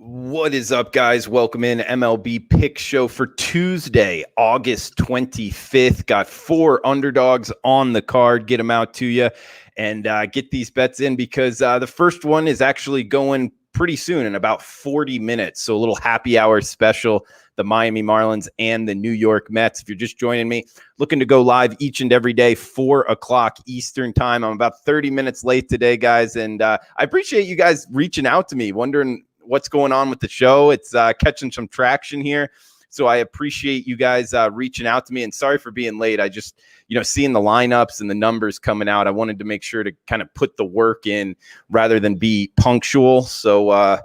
What is up, guys? Welcome in MLB Pick Show for Tuesday, August 25th. Got 4 underdogs on the card. Get them out to you and get these bets in because the first one is actually going pretty soon in about 40 minutes. So a little happy hour special, the Miami Marlins and the New York Mets. If you're just joining me, looking to go live each and every day, 4 o'clock Eastern time. I'm about 30 minutes late today, guys. And I appreciate you guys reaching out to me, wondering what's going on with the show. It's catching some traction here. So I appreciate you guys reaching out to me, and sorry for being late. I just, seeing the lineups and the numbers coming out, I wanted to make sure to kind of put the work in rather than be punctual. So I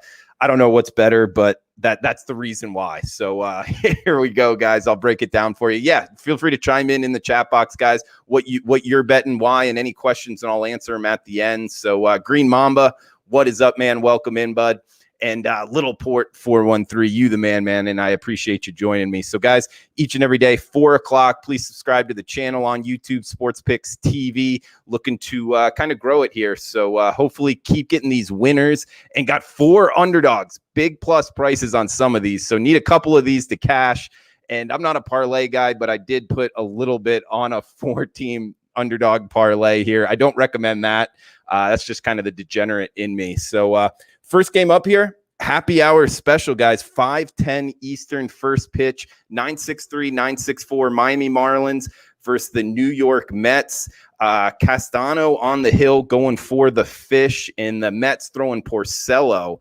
don't know what's better, but that's the reason why. So here we go, guys. I'll break it down for you. Yeah, feel free to chime in the chat box, guys, what you're betting, why, and any questions, and I'll answer them at the end. So Green Mamba, what is up, man? Welcome in, bud. And Little Port 413, you the man, and I appreciate you joining me. So, guys, each and every day, 4 o'clock, please subscribe to the channel on YouTube, Sports Picks TV, looking to kind of grow it here. So, hopefully keep getting these winners, and got 4 underdogs, big plus prices on some of these. So, need a couple of these to cash. And I'm not a parlay guy, but I did put a little bit on a 4-team underdog parlay here. I don't recommend that. That's just kind of the degenerate in me. So, first game up here, happy hour special, guys. 5:10 Eastern first pitch, 9-6-3, 9-6-4 Miami Marlins versus the New York Mets. Castano on the hill going for the fish, and the Mets throwing Porcello.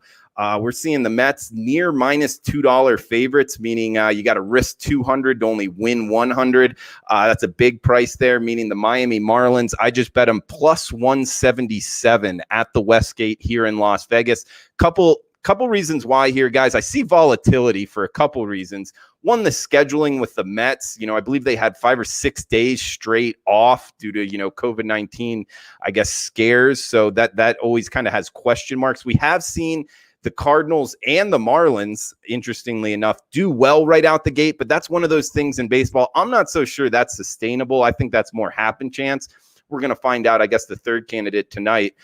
We're seeing the Mets near minus $2 favorites, meaning you got to risk 200 to only win 100. That's a big price there, meaning the Miami Marlins, I just bet them plus 177 at the Westgate here in Las Vegas. Couple reasons why here, guys. I see volatility for a couple reasons. One, the scheduling with the Mets. I believe they had 5 or 6 days straight off due to, COVID-19, I guess, scares. So that always kind of has question marks. We have seen the Cardinals and the Marlins, interestingly enough, do well right out the gate, but that's one of those things in baseball. I'm not so sure that's sustainable. I think that's more happen chance. We're going to find out, I guess, the third candidate tonight.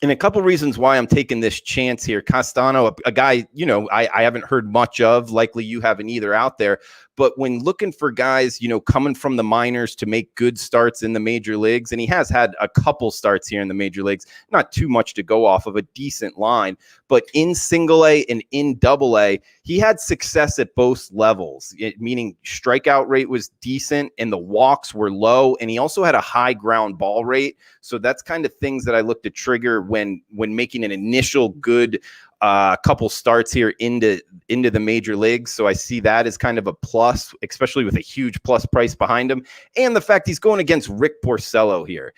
And a couple reasons why I'm taking this chance here. Castano, a guy, I haven't heard much of. Likely you haven't either out there. But when looking for guys, coming from the minors to make good starts in the major leagues, and he has had a couple starts here in the major leagues, not too much to go off of, a decent line. But in single A and in double A, he had success at both levels, meaning strikeout rate was decent and the walks were low. And he also had a high ground ball rate. So that's kind of things that I look to trigger when making an initial good couple starts here into the major leagues. So I see that as kind of a plus, especially with a huge plus price behind him. And the fact he's going against Rick Porcello here.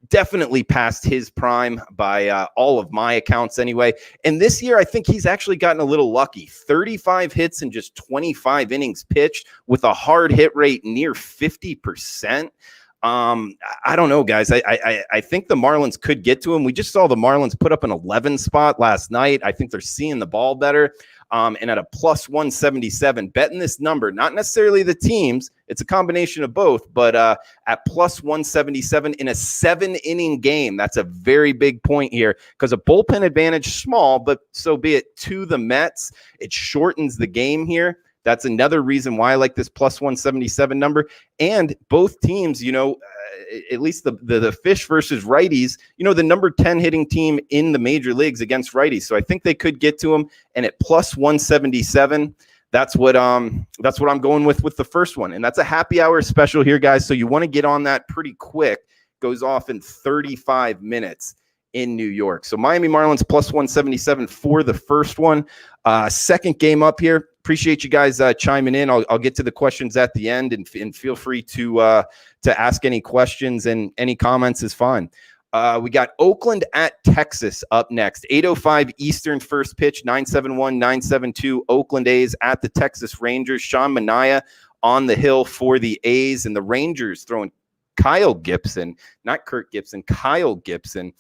Definitely past his prime by all of my accounts anyway. And this year, I think he's actually gotten a little lucky. 35 hits in just 25 innings pitched with a hard hit rate near 50%. I don't know, guys. I think the Marlins could get to him. We just saw the Marlins put up an 11 spot last night. I think they're seeing the ball better. And at a plus 177, betting this number, not necessarily the teams, it's a combination of both, but at plus 177 in a 7-inning game, that's a very big point here because a bullpen advantage, small, but so be it, to the Mets. It shortens the game here. That's another reason why I like this plus 177 number. And both teams, at least the fish versus righties, the number 10 hitting team in the major leagues against righties. So I think they could get to them. And at plus 177, that's what I'm going with the first one. And that's a happy hour special here, guys. So you want to get on that pretty quick. Goes off in 35 minutes in New York. So Miami Marlins plus 177 for the first one. Second game up here. Appreciate you guys chiming in. I'll get to the questions at the end, and feel free to ask any questions, and any comments is fine. We got Oakland at Texas up next. 8:05 Eastern first pitch, 9-7-1, 9-7-2 Oakland A's at the Texas Rangers. Sean Manaea on the hill for the A's, and the Rangers throwing Kyle Gibson, not Kirk Gibson, Kyle Gibson.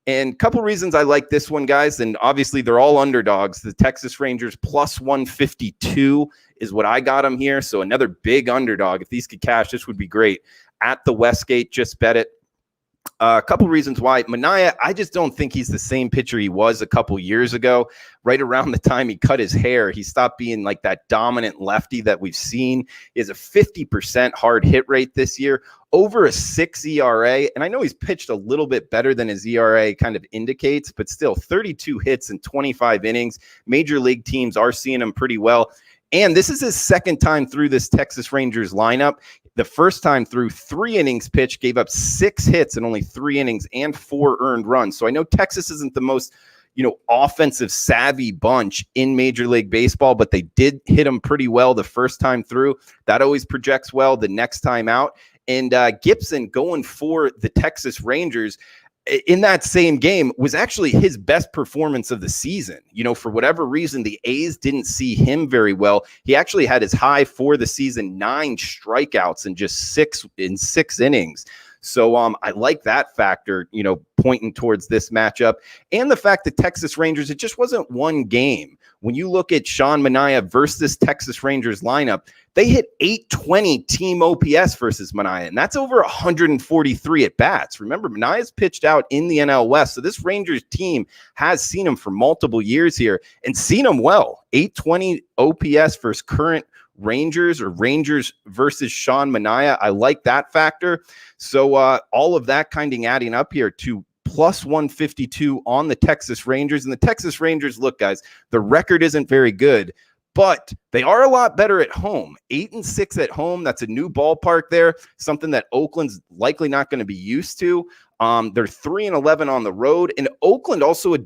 And a couple reasons I like this one, guys, and obviously they're all underdogs. The Texas Rangers plus 152 is what I got them here, so another big underdog. If these could cash, this would be great. At the Westgate, just bet it. A couple reasons why. Manaea, I just don't think he's the same pitcher he was a couple years ago. Right around the time he cut his hair, he stopped being like that dominant lefty that we've seen. He has a 50% hard hit rate this year, over a 6 ERA. And I know he's pitched a little bit better than his ERA kind of indicates, but still 32 hits in 25 innings. Major league teams are seeing him pretty well. And this is his second time through this Texas Rangers lineup. The first time through 3 innings pitched, gave up 6 hits in only 3 innings and 4 earned runs. So I know Texas isn't the most, offensive savvy bunch in Major League Baseball, but they did hit him pretty well the first time through. That always projects well the next time out. And Gibson going for the Texas Rangers in that same game was actually his best performance of the season. For whatever reason, the A's didn't see him very well. He actually had his high for the season, 9 strikeouts in just 6 innings. So I like that factor, pointing towards this matchup, and the fact that Texas Rangers, it just wasn't one game. When you look at Sean Manaea versus this Texas Rangers lineup, they hit 820 team OPS versus Manaea, and that's over 143 at bats. Remember, Manaea's pitched out in the NL West, so this Rangers team has seen him for multiple years here and seen him well. 820 OPS versus current Rangers, or Rangers versus Sean Manaea. I like that factor. So all of that kind of adding up here to plus 152 on the Texas Rangers. And the Texas Rangers, look, guys, the record isn't very good, but they are a lot better at home. 8-6 at home. That's a new ballpark there, something that Oakland's likely not going to be used to. They're 3-11 on the road, and Oakland also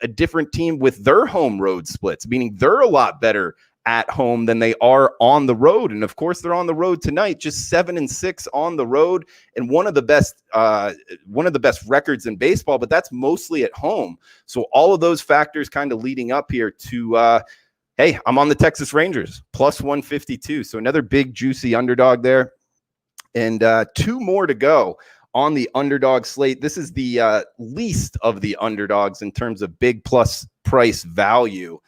a different team with their home road splits, meaning they're a lot better at home than they are on the road. And of course, they're on the road tonight, just 7-6 on the road, and one of the best records in baseball, but that's mostly at home. So all of those factors kind of leading up here to hey, I'm on the Texas Rangers, plus 152. So another big, juicy underdog there. And 2 more to go on the underdog slate. This is the least of the underdogs in terms of big plus price value.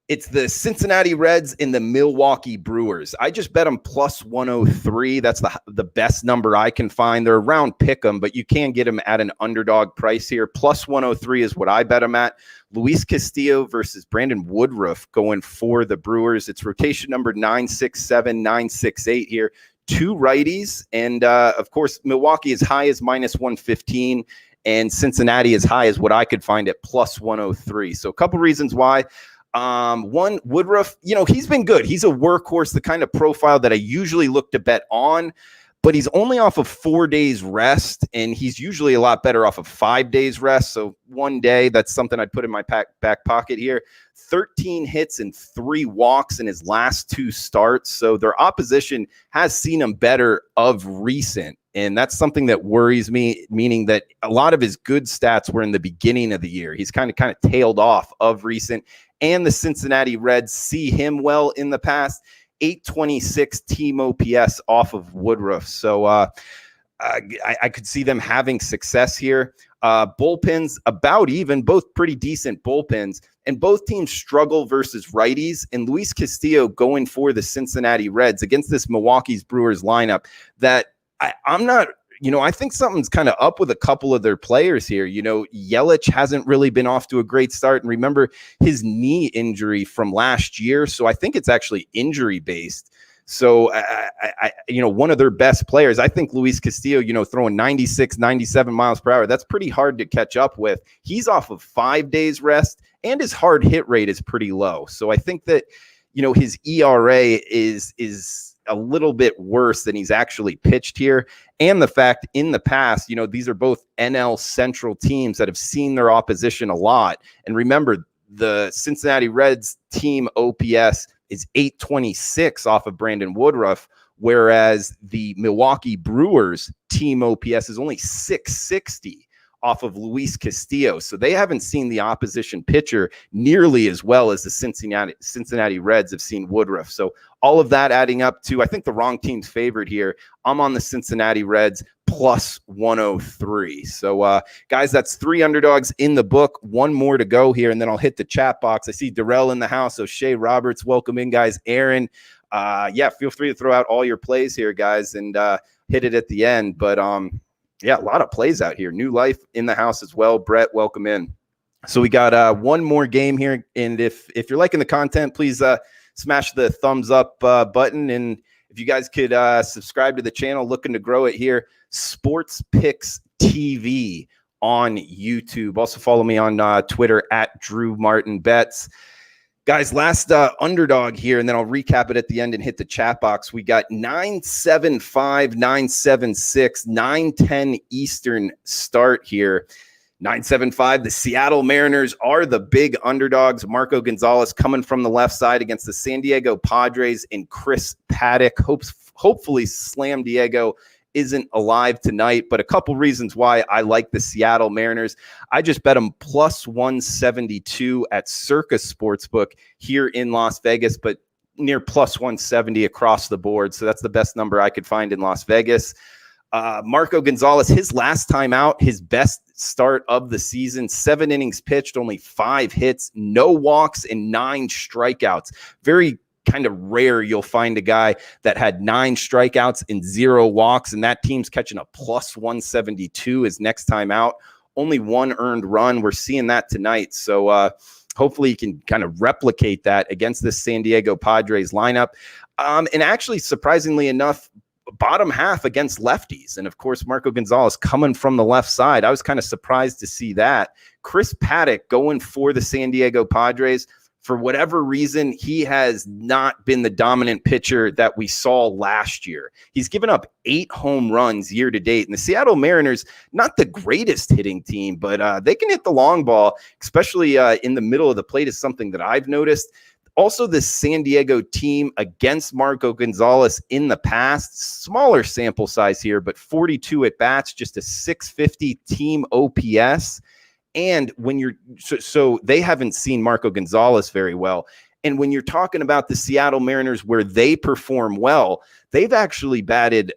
It's the Cincinnati Reds and the Milwaukee Brewers. I just bet them plus 103. That's the best number I can find. They're around pick 'em, but you can get them at an underdog price here. Plus 103 is what I bet them at. Luis Castillo versus Brandon Woodruff going for the Brewers. It's rotation number 967, 968 here. 2 righties. And, of course, Milwaukee is high as minus 115. And Cincinnati is high as what I could find at plus 103. So a couple reasons why. One, Woodruff, he's been good. He's a workhorse, the kind of profile that I usually look to bet on, but he's only off of 4 days rest, and he's usually a lot better off of 5 days rest. So 1 day, that's something I'd put in my back pocket here. 13 hits and 3 walks in his last 2 starts. So their opposition has seen him better of recent. And that's something that worries me, meaning that a lot of his good stats were in the beginning of the year. He's kind of tailed off of recent. And the Cincinnati Reds see him well in the past. 826 team OPS off of Woodruff. So I could see them having success here. Bullpens about even, both pretty decent bullpens. And both teams struggle versus righties. And Luis Castillo going for the Cincinnati Reds against this Milwaukee's Brewers lineup that I'm not, I think something's kind of up with a couple of their players here. Yelich hasn't really been off to a great start. And remember his knee injury from last year. So I think it's actually injury based. So, one of their best players, I think Luis Castillo, throwing 96, 97 miles per hour, that's pretty hard to catch up with. He's off of 5 days rest, and his hard hit rate is pretty low. So I think that, his ERA is a little bit worse than he's actually pitched here. And the fact in the past, these are both NL Central teams that have seen their opposition a lot. And remember, the Cincinnati Reds team OPS is 826 off of Brandon Woodruff, whereas the Milwaukee Brewers team OPS is only 660 off of Luis Castillo. So they haven't seen the opposition pitcher nearly as well as the Cincinnati Reds have seen Woodruff. So all of that adding up to, I think, the wrong team's favored here. I'm on the Cincinnati Reds plus 103. So guys, that's 3 underdogs in the book. 1 more to go here, and then I'll hit the chat box. I see Darrell in the house. So Shay Roberts, welcome in, guys. Aaron, feel free to throw out all your plays here, guys, and hit it at the end. But Yeah, a lot of plays out here. New life in the house as well. Brett, welcome in. So we got one more game here, and if you're liking the content, please smash the thumbs up button, and if you guys could subscribe to the channel, looking to grow it here, Sports Picks TV on YouTube. Also follow me on Twitter at Drew Martin Bets. Guys, last underdog here, and then I'll recap it at the end and hit the chat box. We got 9-7-5, 9-7-6, 9-10 Eastern start here. 9-7-5, the Seattle Mariners are the big underdogs. Marco Gonzalez coming from the left side against the San Diego Padres and Chris Paddock. Hopefully Slam Diego isn't alive tonight, but a couple reasons why I like the Seattle Mariners. I just bet them plus 172 at Circus Sportsbook here in Las Vegas, but near plus 170 across the board. So that's the best number I could find in Las Vegas. Marco Gonzalez, his last time out, his best start of the season, 7 innings pitched, only 5 hits, no walks, and 9 strikeouts. Very kind of rare you'll find a guy that had 9 strikeouts and 0 walks, and that team's catching a plus 172 his next time out. Only 1 earned run. We're seeing that tonight. So hopefully you can kind of replicate that against this San Diego Padres lineup. And actually, surprisingly enough, bottom half against lefties. And of course, Marco Gonzalez coming from the left side. I was kind of surprised to see that. Chris Paddock going for the San Diego Padres. For whatever reason, he has not been the dominant pitcher that we saw last year. He's given up 8 home runs year to date. And the Seattle Mariners, not the greatest hitting team, but they can hit the long ball, especially in the middle of the plate is something that I've noticed. Also, the San Diego team against Marco Gonzalez in the past, smaller sample size here, but 42 at bats, just a 650 team OPS. And when you're so they haven't seen Marco Gonzalez very well. And when you're talking about the Seattle Mariners where they perform well, they've actually batted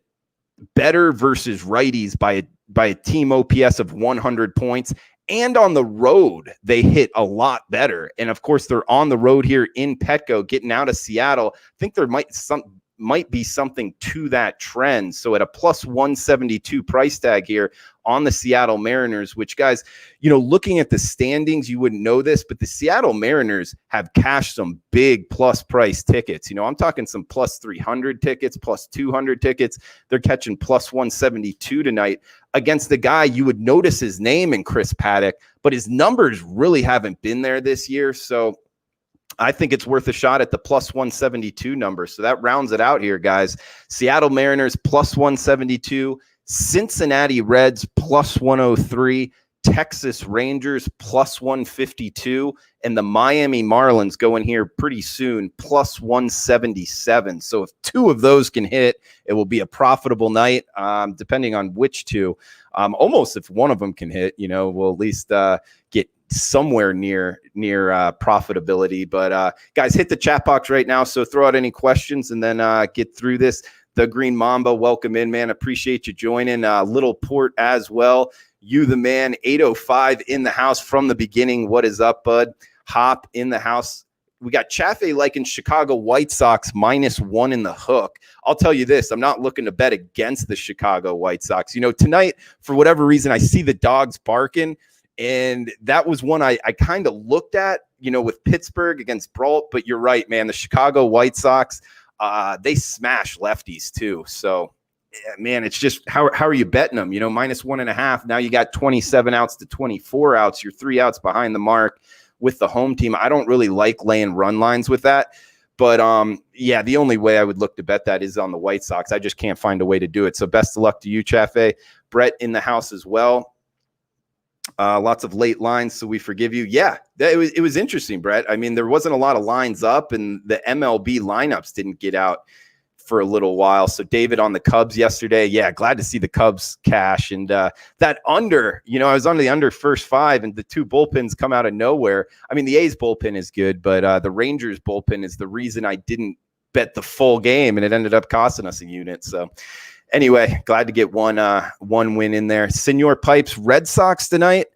better versus righties by a team OPS of 100 points. And on the road, they hit a lot better. And of course, they're on the road here in Petco, getting out of Seattle. I think there might be something to that trend. So at a plus 172 price tag here on the Seattle Mariners, which, guys, looking at the standings, you wouldn't know this, but the Seattle Mariners have cashed some big plus price tickets. I'm talking some plus 300 tickets, plus 200 tickets. They're catching plus 172 tonight against the guy you would notice his name in Chris Paddock, but his numbers really haven't been there this year. So I think it's worth a shot at the plus 172 number. So that rounds it out here, guys. Seattle Mariners plus 172, Cincinnati Reds plus 103, Texas Rangers plus 152, and the Miami Marlins going here pretty soon, plus 177. So if 2 of those can hit, it will be a profitable night, depending on which 2. Almost if one of them can hit, we'll at least get somewhere near profitability. But guys, hit the chat box right now. So throw out any questions and then get through this. The Green Mamba, welcome in, man. Appreciate you joining. Little Port as well. You the man, 805 in the house from the beginning. What is up, bud? Hop in the house. We got Chaffee liking Chicago White Sox -1 in the hook. I'll tell you this, I'm not looking to bet against the Chicago White Sox. Tonight, for whatever reason, I see the dogs barking. And that was one I kind of looked at, with Pittsburgh against Brault. But you're right, man. The Chicago White Sox, they smash lefties too. So, man, it's just how are you betting them? -1.5. Now you got 27 outs to 24 outs. You're 3 outs behind the mark with the home team. I don't really like laying run lines with that. But, yeah, the only way I would look to bet that is on the White Sox. I just can't find a way to do it. So best of luck to you, Chaffee. Brett in the house as well. Lots of late lines, so we forgive you. Yeah, it was interesting, Brett. I mean, there wasn't a lot of lines up, and the MLB lineups didn't get out for a little while. So David on the Cubs yesterday. Yeah, glad to see the Cubs cash. And that under, I was on the under first 5, and the 2 bullpens come out of nowhere. I mean, the A's bullpen is good, but the Rangers bullpen is the reason I didn't bet the full game, and it ended up costing us a unit. So anyway, glad to get one win in there. Senor Pipes, Red Sox tonight.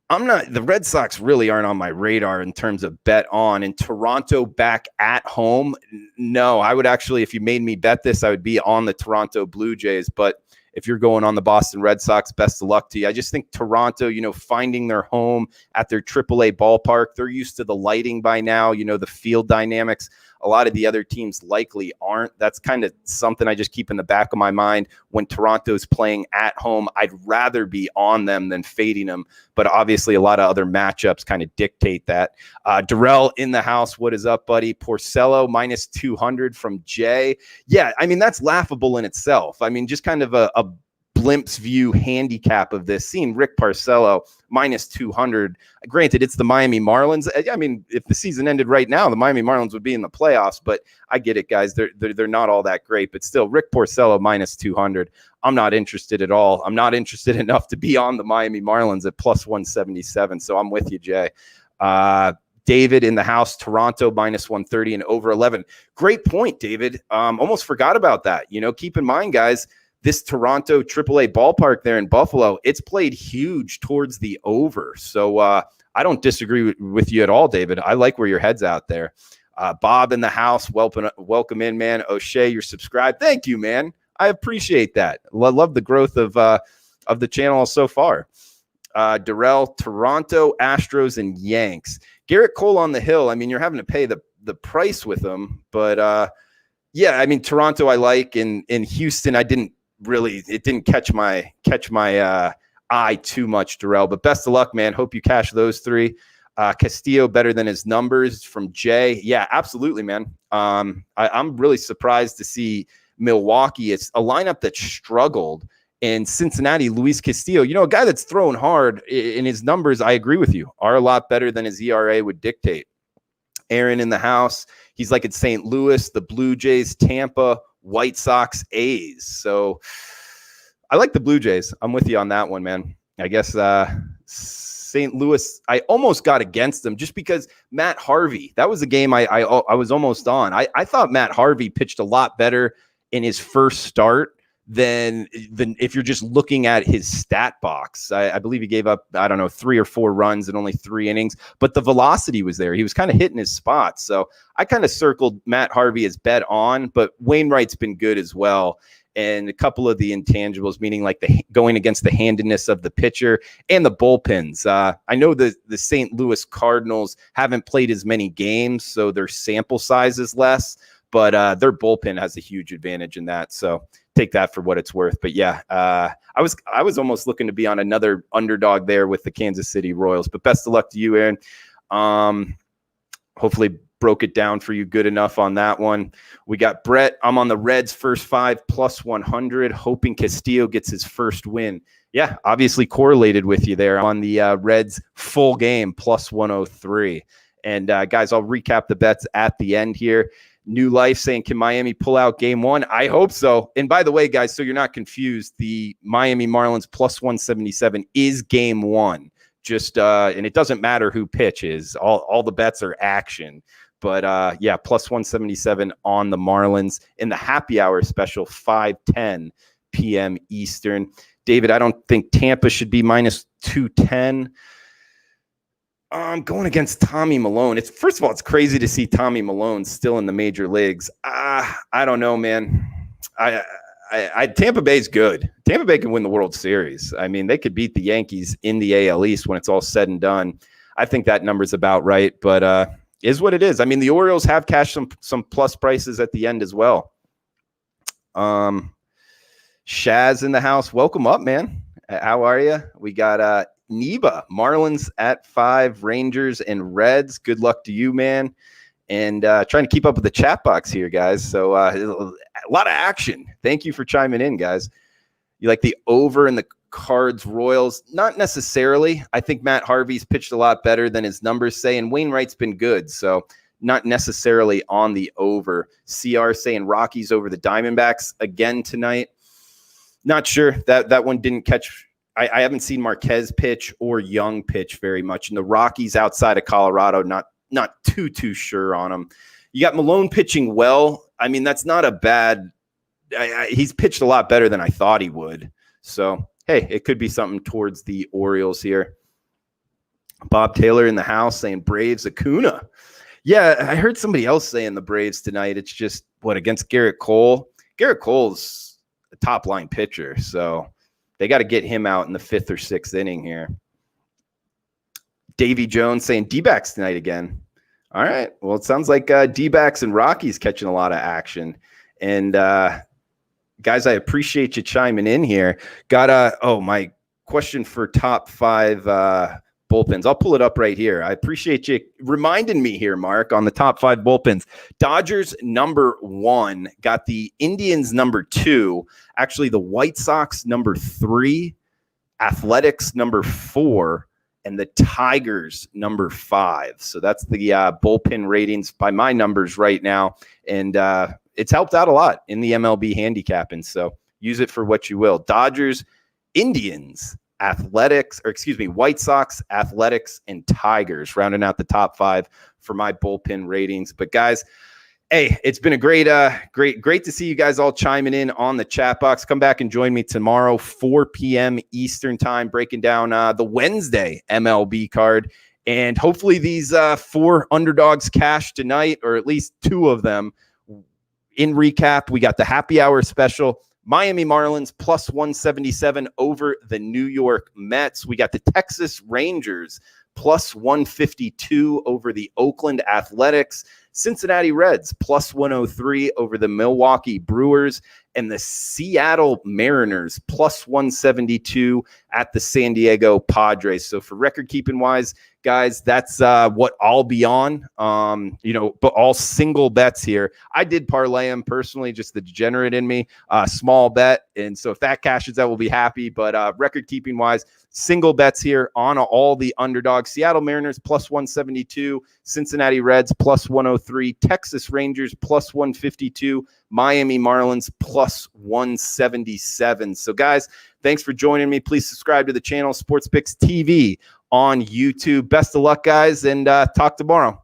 The Red Sox really aren't on my radar in terms of bet on. And Toronto back at home. No, I would actually, if you made me bet this, I would be on the Toronto Blue Jays. But if you're going on the Boston Red Sox, best of luck to you. I just think Toronto, finding their home at their AAA ballpark, they're used to the lighting by now, the field dynamics. A lot of the other teams likely aren't. That's kind of something I just keep in the back of my mind when Toronto's playing at home. I'd rather be on them than fading them, but obviously a lot of other matchups kind of dictate that. Darrell in the house. What is up, buddy? Porcello minus 200 from Jay. Yeah, I mean, that's laughable in itself. I mean, just kind of a glimpse view handicap of this, seeing Rick Porcello minus 200. Granted, it's the Miami Marlins. I mean, if the season ended right now, the Miami Marlins would be in the playoffs, but I get it, guys. They're not all that great, but still, Rick Porcello minus 200. I'm not interested at all. I'm not interested enough to be on the Miami Marlins at plus 177. So I'm with you, Jay. David in the house, Toronto minus 130 and over 11. Great point, David. Almost forgot about that. Keep in mind, guys, this Toronto AAA ballpark there in Buffalo, it's played huge towards the over. So I don't disagree with you at all, David. I like where your head's out there. Bob in the house, welcome in, man. O'Shea, you're subscribed. Thank you, man. I appreciate that. Love the growth of the channel so far. Darrell, Toronto, Astros, and Yanks. Garrett Cole on the hill. I mean, you're having to pay the price with them, but yeah, I mean, Toronto I like. In Houston, it didn't catch my eye too much, Darrell, but best of luck, man. Hope you cash those three. Castillo better than his numbers from Jay. Yeah, absolutely, man. I'm really surprised to see Milwaukee. It's a lineup that struggled. In Cincinnati, Luis Castillo, a guy that's throwing hard in his numbers, I agree with you, are a lot better than his ERA would dictate. Aaron in the house, he's like at St. Louis, the Blue Jays, Tampa, White Sox, A's. So I like the Blue Jays. I'm with you on that one, man. I guess St. Louis, I almost got against them just because Matt Harvey, that was the game I was almost on. I thought Matt Harvey pitched a lot better in his first start than if you're just looking at his stat box. I believe he gave up, 3 or 4 runs in only 3 innings, but the velocity was there. He was kind of hitting his spots. So I kind of circled Matt Harvey as bet on, but Wainwright's been good as well. And a couple of the intangibles, meaning like going against the handedness of the pitcher and the bullpens. I know the St. Louis Cardinals haven't played as many games, so their sample size is less, but their bullpen has a huge advantage in that. So take that for what it's worth. But yeah, I was almost looking to be on another underdog there with the Kansas City Royals. But best of luck to you, Aaron. Hopefully broke it down for you good enough on that one. We got Brett. I'm on the Reds first 5 plus 100, hoping Castillo gets his first win. Yeah, obviously correlated with you there on the Reds full game plus 103. And guys, I'll recap the bets at the end here. New Life saying, can Miami pull out game 1? I hope so. And by the way, guys, so you're not confused, the Miami Marlins plus 177 is game 1. Just and it doesn't matter who pitches. All the bets are action. But yeah, plus 177 on the Marlins in the happy hour special, 5:10 p.m. Eastern. David, I don't think Tampa should be minus 210. I'm going against Tommy Milone. First of all, it's crazy to see Tommy Milone still in the major leagues. I don't know, man. Tampa Bay's good. Tampa Bay can win the World Series. I mean, they could beat the Yankees in the AL East when it's all said and done. I think that number's about right, but is what it is. I mean, the Orioles have cashed some plus prices at the end as well. Shaz in the house. Welcome up, man. How are you? We got Neba, Marlins at 5, Rangers and Reds. Good luck to you, man. And trying to keep up with the chat box here, guys. So a lot of action. Thank you for chiming in, guys. You like the over in the Cards Royals? Not necessarily. I think Matt Harvey's pitched a lot better than his numbers say, and Wainwright's been good. So not necessarily on the over. CR saying Rockies over the Diamondbacks again tonight. Not sure. That one didn't catch. I haven't seen Marquez pitch or Young pitch very much. And the Rockies outside of Colorado, not too sure on them. You got Milone pitching well. I mean, that's not a bad he's pitched a lot better than I thought he would. So, hey, it could be something towards the Orioles here. Bob Taylor in the house saying Braves Acuna. Yeah, I heard somebody else saying the Braves tonight. It's just, against Garrett Cole? Garrett Cole's, a top line pitcher. So they got to get him out in the 5th or 6th inning here. Davy Jones saying D-backs tonight again. All right. Well, it sounds like D-backs and Rockies catching a lot of action. And guys, I appreciate you chiming in here. Got my question for top 5 bullpens. I'll pull it up right here. I appreciate you reminding me here, Mark, on the top 5 bullpens. Dodgers number 1, got the Indians number 2, actually the White Sox number 3, Athletics number 4, and the Tigers number 5. So that's the bullpen ratings by my numbers right now. And it's helped out a lot in the MLB handicapping. So use it for what you will. Dodgers, Indians, White Sox, Athletics, and Tigers, rounding out the top 5 for my bullpen ratings. But guys, hey, it's been a great to see you guys all chiming in on the chat box. Come back and join me tomorrow, 4 p.m. Eastern time, breaking down the Wednesday MLB card. And hopefully these 4 underdogs cash tonight, or at least 2 of them. In recap, we got the happy hour special. Miami Marlins plus 177 over the New York Mets. We got the Texas Rangers plus 152 over the Oakland Athletics. Cincinnati Reds plus 103 over the Milwaukee Brewers, and the Seattle Mariners plus 172 at the San Diego Padres. So for record keeping wise, guys, that's what I'll be on. But all single bets here. I did parlay them personally, just the degenerate in me, small bet. And so if that cashes out, we'll be happy. But record keeping wise, single bets here on all the underdogs. Seattle Mariners plus 172, Cincinnati Reds plus 103, Texas Rangers plus 152, Miami Marlins plus 177. So guys, thanks for joining me. Please subscribe to the channel, Sports Picks TV on YouTube. Best of luck, guys, and talk tomorrow.